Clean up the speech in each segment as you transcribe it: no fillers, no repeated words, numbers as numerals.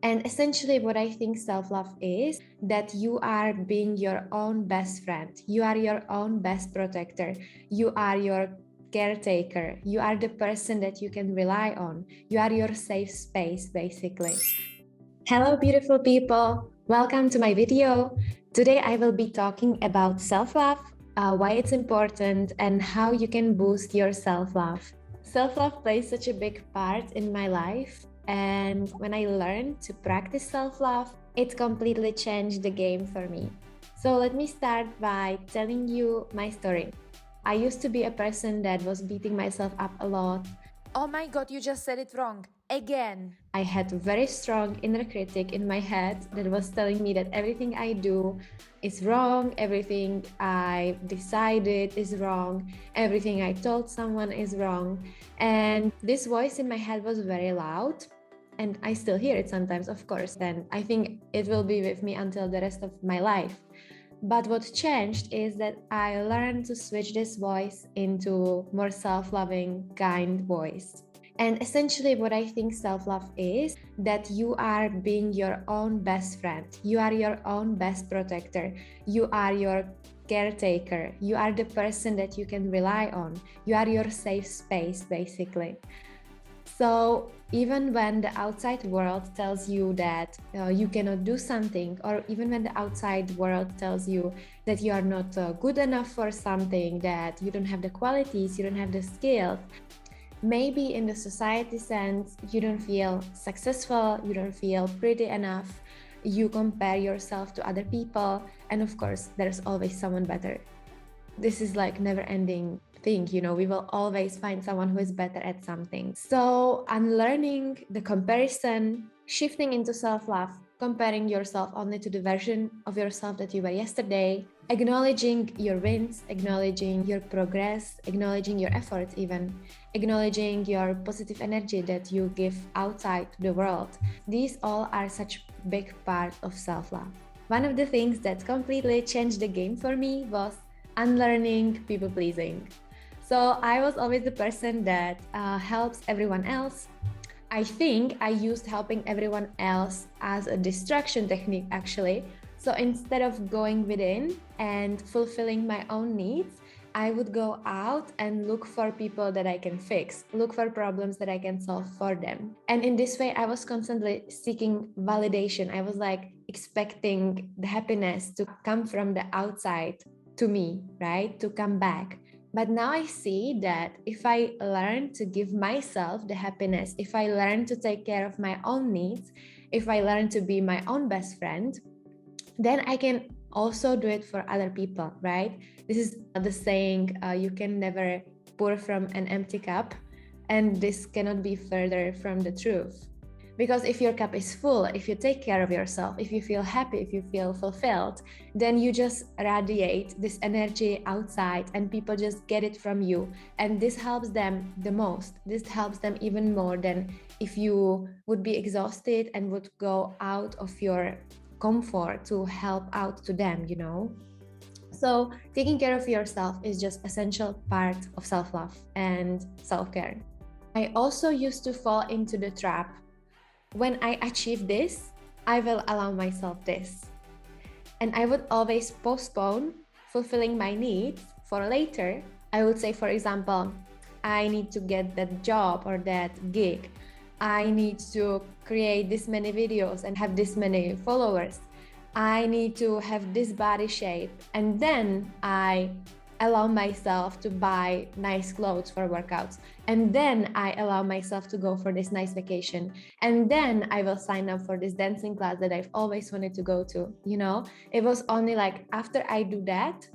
And essentially, what I think self-love is that you are being your own best friend. You are your own best protector. You are your caretaker. You are the person that you can rely on. You are your safe space, basically. Hello, beautiful people. Welcome to my video. Today, I will be talking about self-love, why it's important, and how you can boost your self-love. Self-love plays such a big part in my life. And when I learned to practice self-love, it completely changed the game for me. So let me start by telling you my story. I used to be a person that was beating myself up a lot. Oh my god, you just said it wrong. Again. I had a very strong inner critic in my head that was telling me that everything I do is wrong, everything I decided is wrong, everything I told someone is wrong. And this voice in my head was very loud. And I still hear it sometimes, of course, and I think it will be with me until the rest of my life. But what changed is that I learned to switch this voice into more self-loving, kind voice. And essentially, what I think self-love is that you are being your own best friend. You are your own best protector. You are your caretaker. You are the person that you can rely on. You are your safe space, basically. So even when the outside world tells you that you cannot do something, or even when the outside world tells you that you are not good enough for something, that you don't have the qualities, you don't have the skills, maybe in the society sense, you don't feel successful, you don't feel pretty enough, you compare yourself to other people, and of course, there's always someone better. This is like never-ending thing, we will always find someone who is better at something. So unlearning the comparison, shifting into self-love, comparing yourself only to the version of yourself that you were yesterday, acknowledging your wins, acknowledging your progress, acknowledging your efforts, even acknowledging your positive energy that you give outside to the world. These all are such big part of self-love. One of the things that completely changed the game for me was unlearning people pleasing. So I was always the person that helps everyone else. I think I used helping everyone else as a distraction technique, actually. So instead of going within and fulfilling my own needs, I would go out and look for people that I can fix, look for problems that I can solve for them. And in this way, I was constantly seeking validation. I was like expecting the happiness to come from the outside to me, right? To come back. But now I see that if I learn to give myself the happiness, if I learn to take care of my own needs, if I learn to be my own best friend, then I can also do it for other people, right? This is the saying, you can never pour from an empty cup, and this cannot be further from the truth. Because if your cup is full, if you take care of yourself, if you feel happy, if you feel fulfilled, then you just radiate this energy outside and people just get it from you. And this helps them the most. This helps them even more than if you would be exhausted and would go out of your comfort to help out to them, So taking care of yourself is just essential part of self-love and self-care. I also used to fall into the trap. When I achieve this, I will allow myself this. And I would always postpone fulfilling my needs for later. I would say, for example, I need to get that job or that gig. I need to create this many videos and have this many followers. I need to have this body shape. And then I allow myself to buy nice clothes for workouts. And then I allow myself to go for this nice vacation. And then I will sign up for this dancing class that I've always wanted to go to. It was only like after I do that,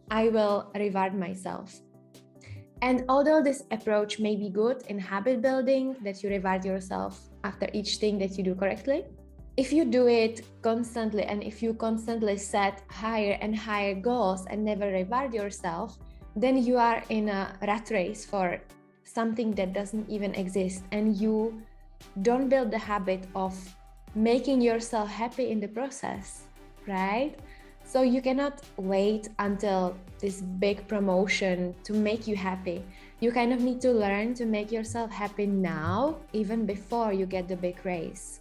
I will reward myself. And although this approach may be good in habit building, that you reward yourself after each thing that you do correctly, if you do it constantly and if you constantly set higher and higher goals and never reward yourself, then you are in a rat race for something that doesn't even exist, and you don't build the habit of making yourself happy in the process, right? So you cannot wait until this big promotion to make you happy. You kind of need to learn to make yourself happy now, even before you get the big raise.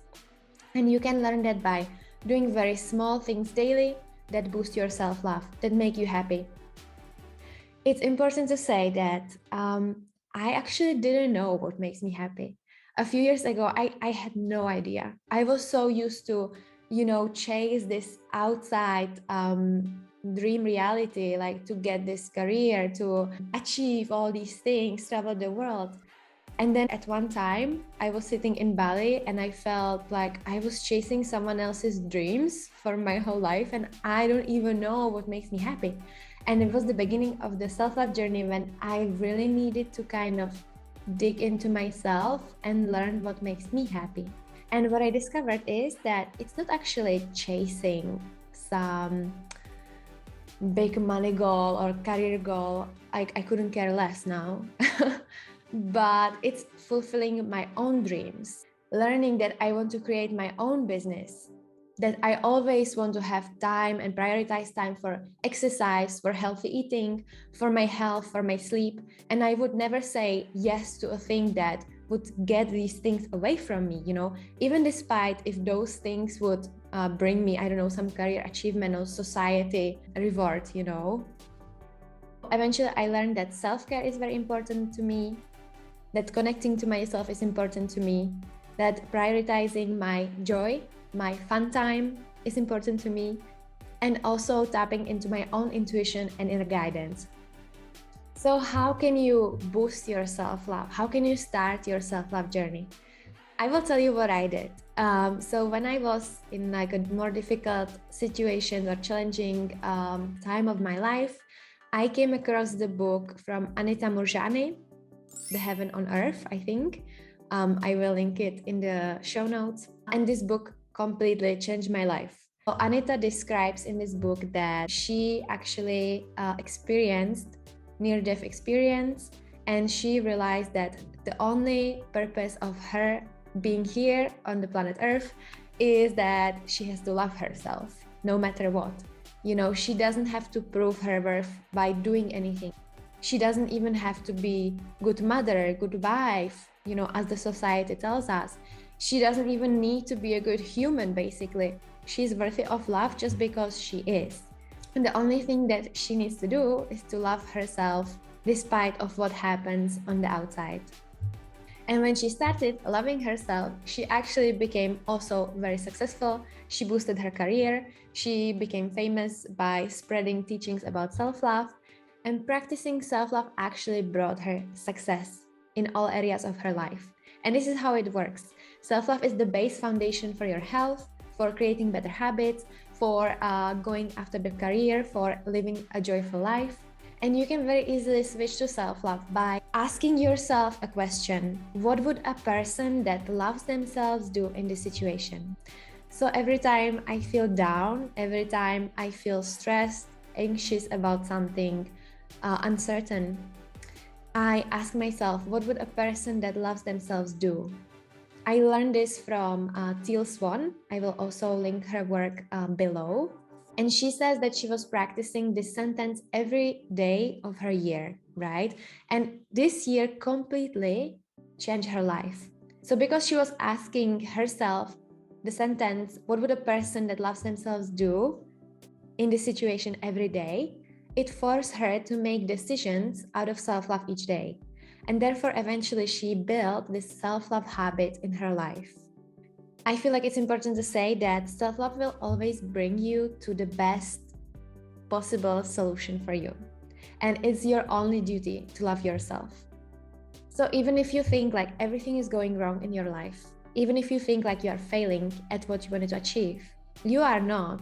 And you can learn that by doing very small things daily that boost your self-love, that make you happy. It's important to say that I actually didn't know what makes me happy. A few years ago, I had no idea. I was so used to, chase this outside dream reality, like to get this career, to achieve all these things, travel the world. And then at one time, I was sitting in Bali and I felt like I was chasing someone else's dreams for my whole life, and I don't even know what makes me happy. And it was the beginning of the self-love journey when I really needed to kind of dig into myself and learn what makes me happy. And what I discovered is that it's not actually chasing some big money goal or career goal. I couldn't care less now. But it's fulfilling my own dreams, learning that I want to create my own business, that I always want to have time and prioritize time for exercise, for healthy eating, for my health, for my sleep. And I would never say yes to a thing that would get these things away from me, even despite if those things would bring me, I don't know, some career achievement or society reward. Eventually, I learned that self-care is very important to me, that connecting to myself is important to me, that prioritizing my joy, my fun time is important to me, and also tapping into my own intuition and inner guidance. So how can you boost your self-love? How can you start your self-love journey? I will tell you what I did. So when I was in like a more difficult situation or challenging time of my life, I came across the book from Anita Moorjani, The Heaven on Earth, I think. I will link it in the show notes. And this book completely changed my life. So Anita describes in this book that she actually experienced near-death experience, and she realized that the only purpose of her being here on the planet Earth is that she has to love herself, no matter what. She doesn't have to prove her worth by doing anything. She doesn't even have to be good mother, good wife, as the society tells us. She doesn't even need to be a good human, basically. She's worthy of love just because she is. And the only thing that she needs to do is to love herself despite of what happens on the outside. And when she started loving herself, she actually became also very successful. She boosted her career. She became famous by spreading teachings about self-love. And practicing self-love actually brought her success in all areas of her life. And this is how it works. Self-love is the base foundation for your health, for creating better habits, for going after the career, for living a joyful life. And you can very easily switch to self-love by asking yourself a question. What would a person that loves themselves do in this situation? So every time I feel down, every time I feel stressed, anxious about something, uncertain, I ask myself, what would a person that loves themselves do? I learned this from Teal Swan. I will also link her work below. And she says that she was practicing this sentence every day of her year, right? And this year completely changed her life. So because she was asking herself the sentence, what would a person that loves themselves do in this situation every day? It forced her to make decisions out of self-love each day. And therefore, eventually, she built this self-love habit in her life. I feel like it's important to say that self-love will always bring you to the best possible solution for you. And it's your only duty to love yourself. So even if you think like everything is going wrong in your life, even if you think like you are failing at what you wanted to achieve, you are not.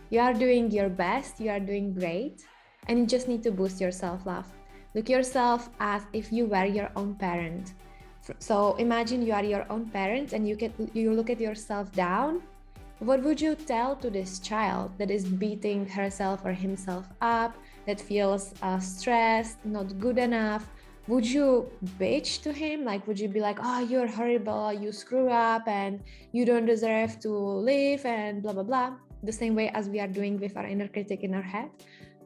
You are doing your best, you are doing great, and you just need to boost your self-love. Look yourself as if you were your own parent. So imagine you are your own parent and you look at yourself down. What would you tell to this child that is beating herself or himself up, that feels stressed, not good enough? Would you bitch to him? Like, would you be like, oh, you're horrible, you screw up and you don't deserve to live and blah, blah, blah. The same way as we are doing with our inner critic in our head?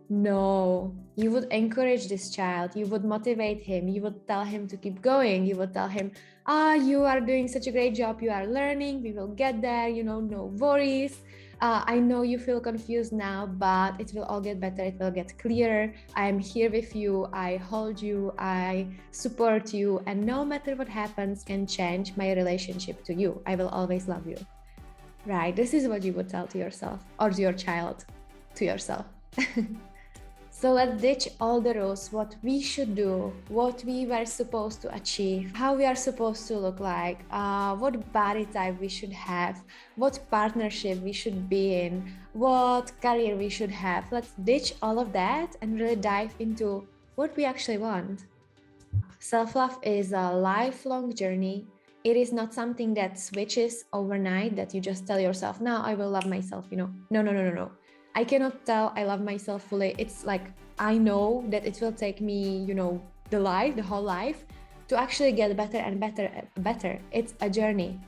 No, you would encourage this child, you would motivate him, you would tell him to keep going, you would tell him, you are doing such a great job, you are learning, we will get there, no worries. I know you feel confused now, but it will all get better, it will get clearer. I am here with you, I hold you, I support you, and no matter what happens can change my relationship to you. I will always love you. Right, this is what you would tell to yourself, or to your child, to yourself. So let's ditch all the rules, what we should do, what we were supposed to achieve, how we are supposed to look like, what body type we should have, what partnership we should be in, what career we should have. Let's ditch all of that and really dive into what we actually want. Self-love is a lifelong journey. It is not something that switches overnight, that you just tell yourself, now I will love myself, No, no, no, no, no. I cannot tell I love myself fully. It's like, I know that it will take me, the whole life to actually get better and better. It's a journey.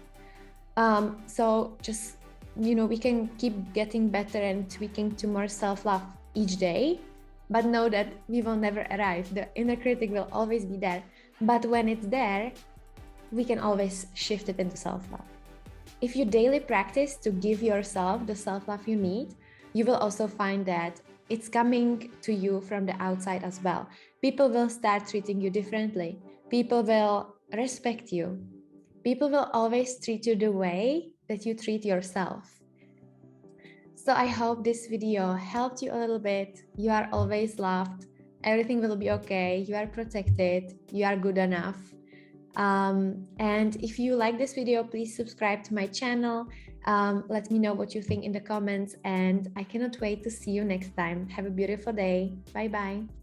So just, we can keep getting better and tweaking to more self-love each day, but know that we will never arrive. The inner critic will always be there. But when it's there, we can always shift it into self-love. If you daily practice to give yourself the self-love you need, you will also find that it's coming to you from the outside as well. People will start treating you differently. People will respect you. People will always treat you the way that you treat yourself. So I hope this video helped you a little bit. You are always loved. Everything will be okay. You are protected. You are good enough. And if you like this video, please subscribe to my channel. Let me know what you think in the comments, and I cannot wait to see you next time. Have a beautiful day. Bye bye.